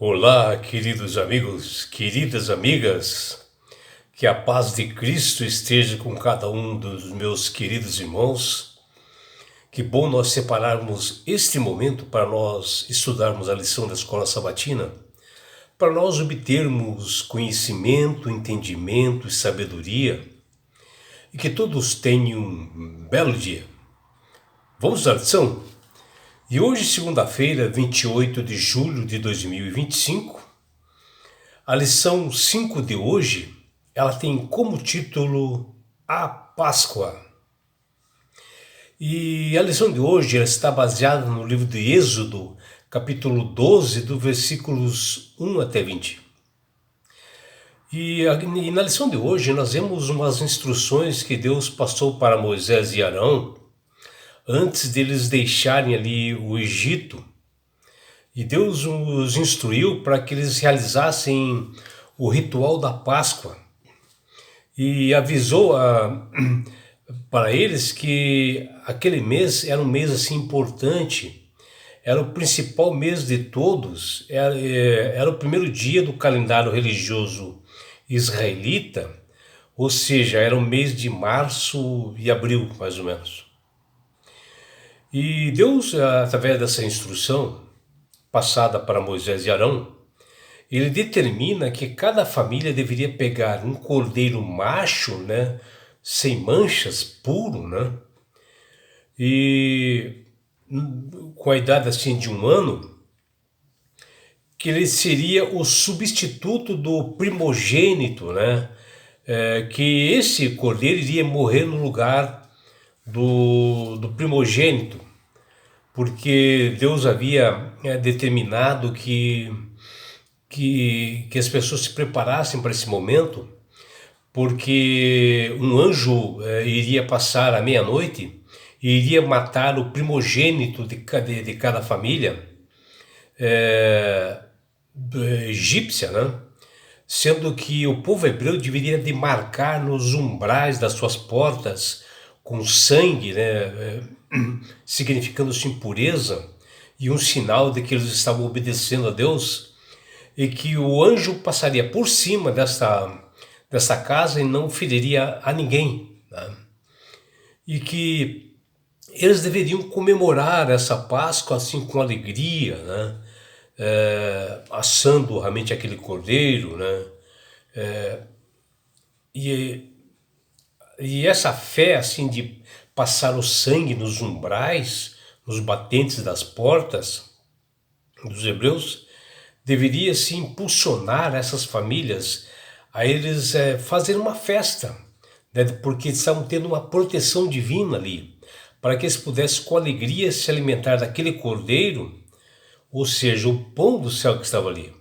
Olá, queridos amigos, queridas amigas, que a paz de Cristo esteja com cada um dos meus queridos irmãos. Que bom nós separarmos este momento para nós estudarmos a lição da Escola Sabatina, para nós obtermos conhecimento, entendimento e sabedoria, e que todos tenham um belo dia. Vamos à lição? E hoje, segunda-feira, 28 de julho de 2025, a lição 5 de hoje, ela tem como título A Páscoa. E a lição de hoje ela está baseada no livro de Êxodo, capítulo 12, do versículos 1 até 20. E na lição de hoje nós vemos umas instruções que Deus passou para Moisés e Arão antes deles deixarem ali o Egito. E Deus os instruiu para que eles realizassem o ritual da Páscoa. E avisou para eles que aquele mês era um mês assim importante, era o principal mês de todos, era o primeiro dia do calendário religioso israelita, ou seja, era o mês de março e abril, mais ou menos. E Deus, através dessa instrução passada para Moisés e Arão, ele determina que cada família deveria pegar um cordeiro macho, né, sem manchas, puro, né, e com a idade assim de 1 ano, que ele seria o substituto do primogênito, né, que esse cordeiro iria morrer no lugar do primogênito, porque Deus havia determinado que as pessoas se preparassem para esse momento, porque um anjo iria passar à meia-noite e iria matar o primogênito de cada família egípcia, né? Sendo que o povo hebreu deveria demarcar nos umbrais das suas portas com sangue, né, significando sua impureza e um sinal de que eles estavam obedecendo a Deus, e que o anjo passaria por cima dessa casa e não feriria a ninguém, né? E que eles deveriam comemorar essa Páscoa assim com alegria, né? Assando realmente aquele cordeiro, né? E essa fé assim de passar o sangue nos umbrais, nos batentes das portas dos hebreus, deveria se impulsionar essas famílias a eles fazerem uma festa, né? Porque estavam tendo uma proteção divina ali, para que eles pudessem com alegria se alimentar daquele cordeiro, ou seja, o pão do céu que estava ali.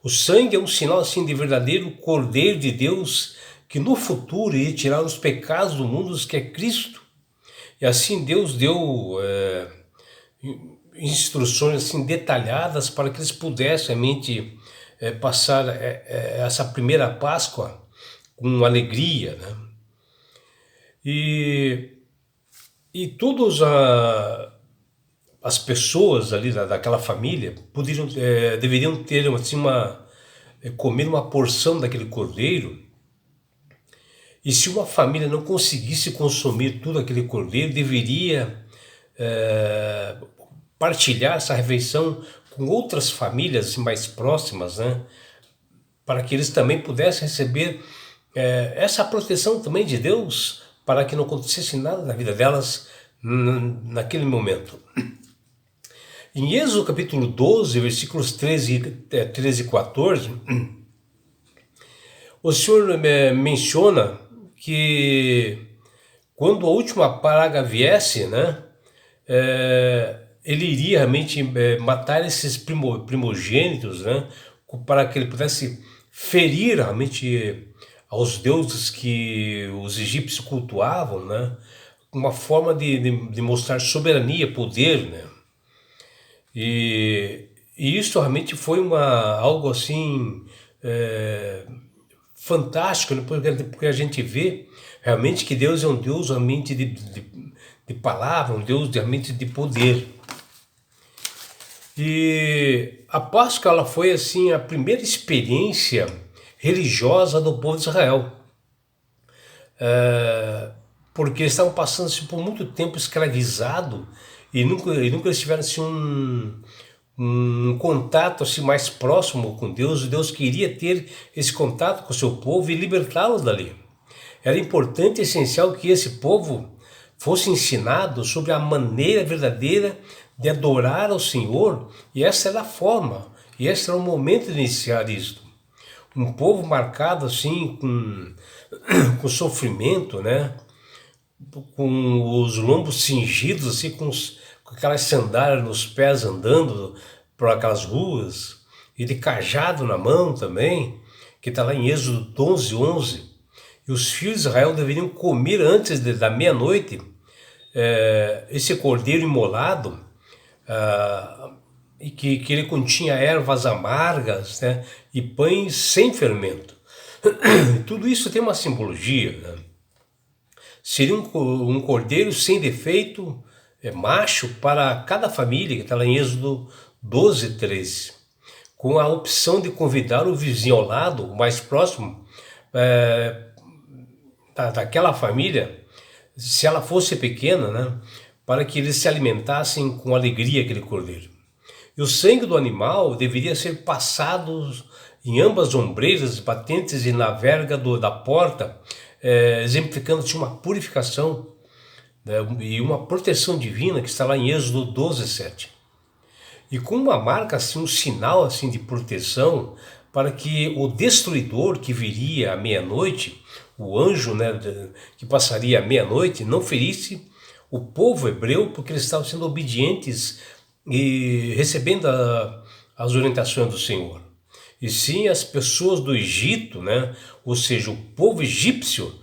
O sangue é um sinal assim de verdadeiro cordeiro de Deus, que no futuro iria tirar os pecados do mundo, que é Cristo. E assim Deus deu instruções assim detalhadas para que eles pudessem realmente passar essa primeira Páscoa com alegria, né? E todas as pessoas ali daquela família deveriam ter assim comer uma porção daquele cordeiro. E se uma família não conseguisse consumir tudo aquele cordeiro, deveria partilhar essa refeição com outras famílias mais próximas, né? Para que eles também pudessem receber essa proteção também de Deus, para que não acontecesse nada na vida delas naquele momento. Em Êxodo capítulo 12, versículos 13 e 14, o Senhor menciona que quando a última praga viesse, né, ele iria realmente matar esses primogênitos, né, para que ele pudesse ferir realmente aos deuses que os egípcios cultuavam, né, uma forma de mostrar soberania, poder, né. E isso realmente foi algo assim fantástico, né? Porque a gente vê realmente que Deus é um Deus realmente de palavra, um Deus realmente de poder. E a Páscoa ela foi assim a primeira experiência religiosa do povo de Israel, porque eles estavam passando assim, por muito tempo escravizado e nunca eles tiveram assim, um contato assim, mais próximo com Deus. E Deus queria ter esse contato com o seu povo e libertá-los dali. Era importante e essencial que esse povo fosse ensinado sobre a maneira verdadeira de adorar ao Senhor, e essa era a forma, e esse era o momento de iniciar isto. Um povo marcado assim com sofrimento, né? Com os lombos cingidos, assim, com aquelas sandálias nos pés andando por aquelas ruas, e de cajado na mão também, que está lá em Êxodo 11:11. E os filhos de Israel deveriam comer antes da meia-noite esse cordeiro imolado, e que ele continha ervas amargas, né, e pães sem fermento. Tudo isso tem uma simbologia, né? Seria um cordeiro sem defeito, macho, para cada família, que está lá em Êxodo 12:13, com a opção de convidar o vizinho ao lado, o mais próximo, daquela família, se ela fosse pequena, né, para que eles se alimentassem com alegria aquele cordeiro. E o sangue do animal deveria ser passado em ambas as ombreiras batentes e na verga da porta, exemplificando uma purificação, né, e uma proteção divina que está lá em Êxodo 12:7. E com uma marca, assim, um sinal assim de proteção para que o destruidor que viria à meia-noite, o anjo, né, que passaria à meia-noite, não ferisse o povo hebreu, porque eles estavam sendo obedientes e recebendo as orientações do Senhor. E sim as pessoas do Egito, né, ou seja, o povo egípcio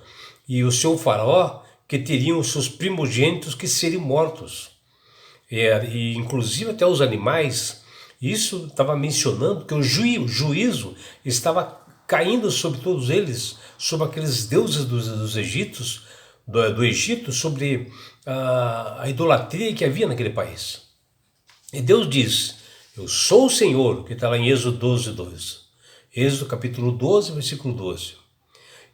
e o seu faraó, que teriam os seus primogênitos que seriam mortos. E inclusive até os animais. Isso estava mencionando que o juízo estava caindo sobre todos eles, sobre aqueles deuses dos egípcios, do Egito, sobre a idolatria que havia naquele país. E Deus diz: eu sou o Senhor, que está lá em Êxodo 12:2. Êxodo capítulo 12, versículo 12.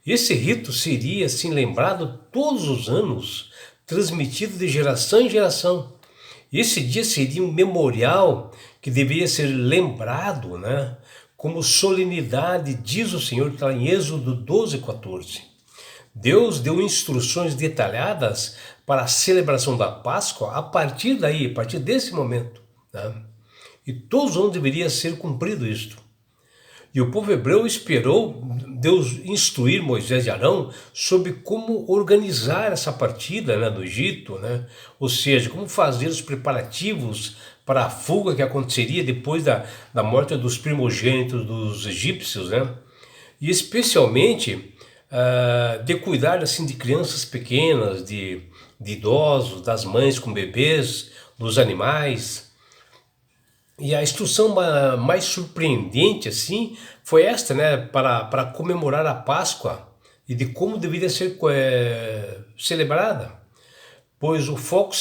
Esse rito seria assim lembrado todos os anos, transmitido de geração em geração. Esse dia seria um memorial que deveria ser lembrado, né, como solenidade, diz o Senhor, que está em Êxodo 12:14. Deus deu instruções detalhadas para a celebração da Páscoa a partir daí, a partir desse momento, né? E todos os anos deveria ser cumprido isto. E o povo hebreu esperou Deus instruir Moisés e Arão sobre como organizar essa partida, né, do Egito, né? Ou seja, como fazer os preparativos para a fuga que aconteceria depois da morte dos primogênitos dos egípcios, né? E especialmente de cuidar assim, de crianças pequenas, de idosos, das mães com bebês, dos animais. E a instrução mais surpreendente assim foi esta, né, para comemorar a Páscoa e de como deveria ser celebrada, pois o foco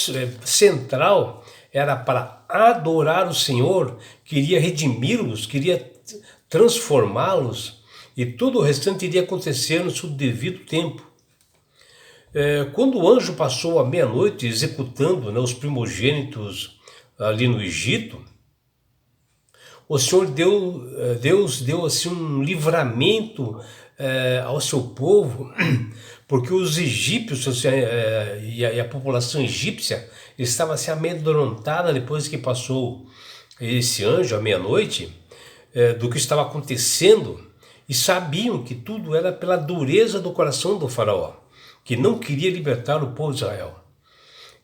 central era para adorar o Senhor, queria redimi-los, queria transformá-los, e todo o restante iria acontecer no seu devido tempo. Quando o anjo passou a meia-noite executando, né, os primogênitos ali no Egito, o Senhor Deus deu assim um livramento ao seu povo, porque os egípcios assim, e a população egípcia estava assim amedrontada depois que passou esse anjo à meia-noite, do que estava acontecendo, e sabiam que tudo era pela dureza do coração do faraó, que não queria libertar o povo de Israel.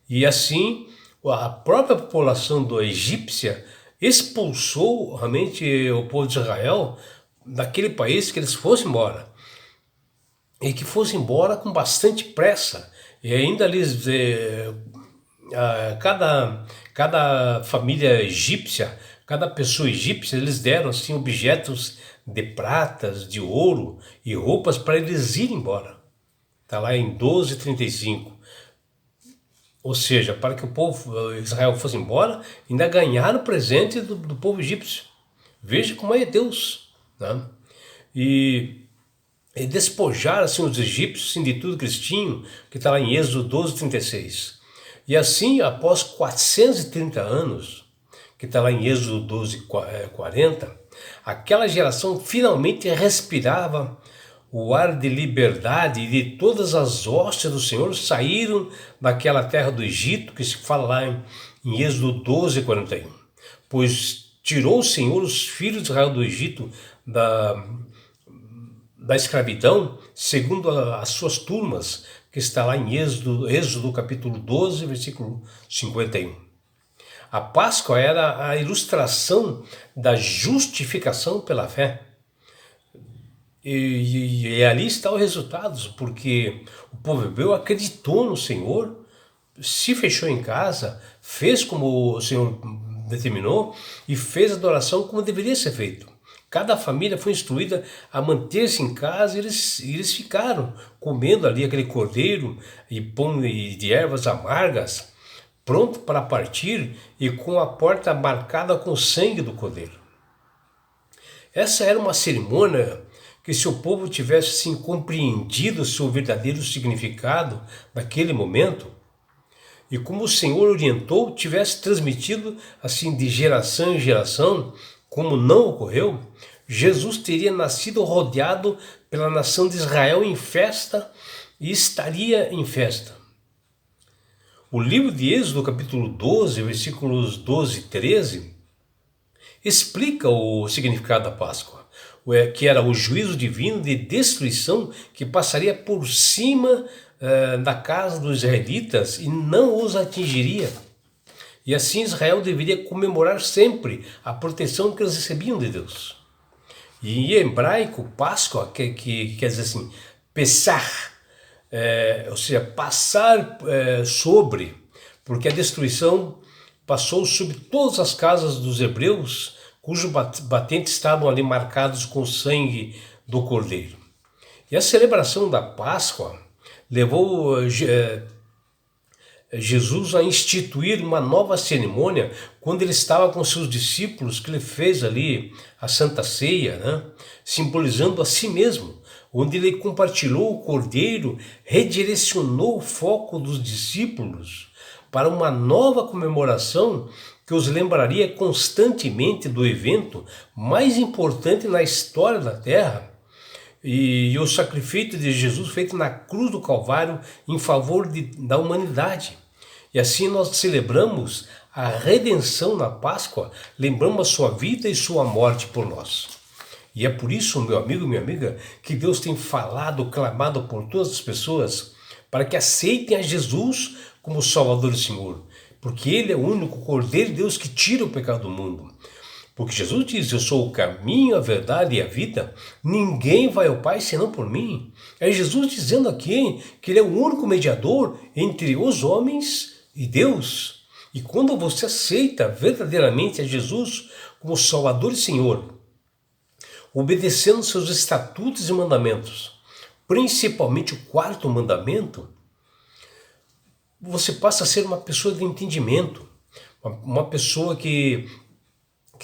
E assim, a própria população do egípcia expulsou realmente o povo de Israel daquele país, que eles fossem embora. E que fossem embora com bastante pressa. E ainda eles, cada família egípcia, cada pessoa egípcia, eles deram assim objetos de pratas, de ouro e roupas para eles irem embora. Está lá em 12:35. Ou seja, para que o povo Israel fosse embora, ainda ganharam o presente do povo egípcio. Veja como é Deus, né? E, e despojaram assim, os egípcios assim, de tudo que eles tinham, que está lá em Êxodo 12:36. E assim, após 430 anos, que está lá em Êxodo 12:40, aquela geração finalmente respirava o ar de liberdade, e de todas as hostes do Senhor saíram daquela terra do Egito, que se fala lá em Êxodo 12:41. Pois tirou o Senhor os filhos de Israel do Egito da escravidão, segundo as suas turmas, que está lá em Êxodo capítulo 12, versículo 51. A Páscoa era a ilustração da justificação pela fé. E ali está os resultados, porque o povo hebreu acreditou no Senhor, se fechou em casa, fez como o Senhor determinou e fez a adoração como deveria ser feito. Cada família foi instruída a manter-se em casa e eles ficaram comendo ali aquele cordeiro e pão de ervas amargas, pronto para partir e com a porta marcada com o sangue do cordeiro. Essa era uma cerimônia que, se o povo tivesse assim, compreendido o seu verdadeiro significado naquele momento, e como o Senhor orientou, tivesse transmitido assim de geração em geração, como não ocorreu, Jesus teria nascido rodeado pela nação de Israel em festa e estaria em festa. O livro de Êxodo, capítulo 12, versículos 12 e 13, explica o significado da Páscoa, que era o juízo divino de destruição que passaria por cima da casa dos israelitas e não os atingiria. E assim Israel deveria comemorar sempre a proteção que eles recebiam de Deus. E em hebraico, Páscoa que quer dizer assim, Pesach, ou seja, passar sobre, porque a destruição passou sobre todas as casas dos hebreus, cujos batentes estavam ali marcados com o sangue do cordeiro. E a celebração da Páscoa levou Jesus a instituir uma nova cerimônia quando ele estava com seus discípulos, que ele fez ali a Santa Ceia, né? Simbolizando a si mesmo, onde ele compartilhou o cordeiro, redirecionou o foco dos discípulos para uma nova comemoração que os lembraria constantemente do evento mais importante na história da Terra, e o sacrifício de Jesus feito na cruz do Calvário em favor da humanidade. E assim nós celebramos a redenção na Páscoa, lembramos a sua vida e sua morte por nós. E é por isso, meu amigo e minha amiga, que Deus tem falado, clamado por todas as pessoas para que aceitem a Jesus como Salvador e Senhor, porque Ele é o único Cordeiro de Deus que tira o pecado do mundo. Porque Jesus diz, eu sou o caminho, a verdade e a vida, ninguém vai ao Pai senão por mim. É Jesus dizendo aqui que Ele é o único mediador entre os homens e Deus. E quando você aceita verdadeiramente a Jesus como Salvador e Senhor, obedecendo seus estatutos e mandamentos, principalmente o quarto mandamento, você passa a ser uma pessoa de entendimento, uma pessoa que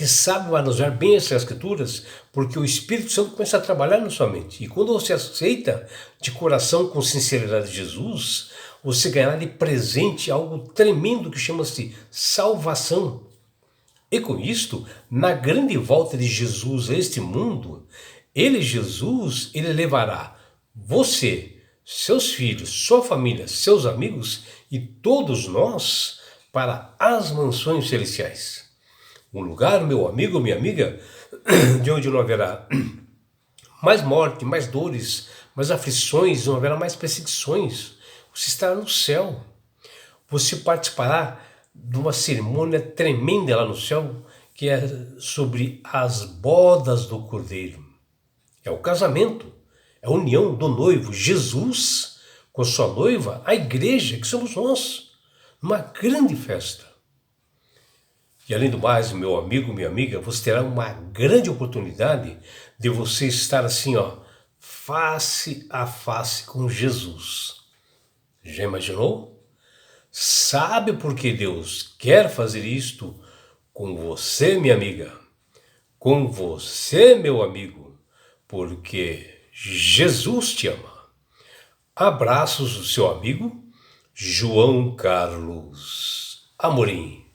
sabe manusear bem essas escrituras, porque o Espírito Santo começa a trabalhar na sua mente. E quando você aceita de coração, com sinceridade Jesus, você ganhará de presente algo tremendo que chama-se salvação. E com isto, na grande volta de Jesus a este mundo, Jesus, ele levará você, seus filhos, sua família, seus amigos e todos nós para as mansões celestiais. Um lugar, meu amigo, minha amiga, de onde não haverá mais morte, mais dores, mais aflições, não haverá mais perseguições. Você estará no céu. Você participará de uma cerimônia tremenda lá no céu, que é sobre as bodas do Cordeiro. É o casamento, é a união do noivo, Jesus, com sua noiva, a igreja, que somos nós, numa grande festa. E além do mais, meu amigo, minha amiga, você terá uma grande oportunidade de você estar assim, ó, face a face com Jesus. Já imaginou? Sabe por que Deus quer fazer isto com você, minha amiga? Com você, meu amigo? Porque Jesus te ama. Abraços do seu amigo João Carlos Amorim.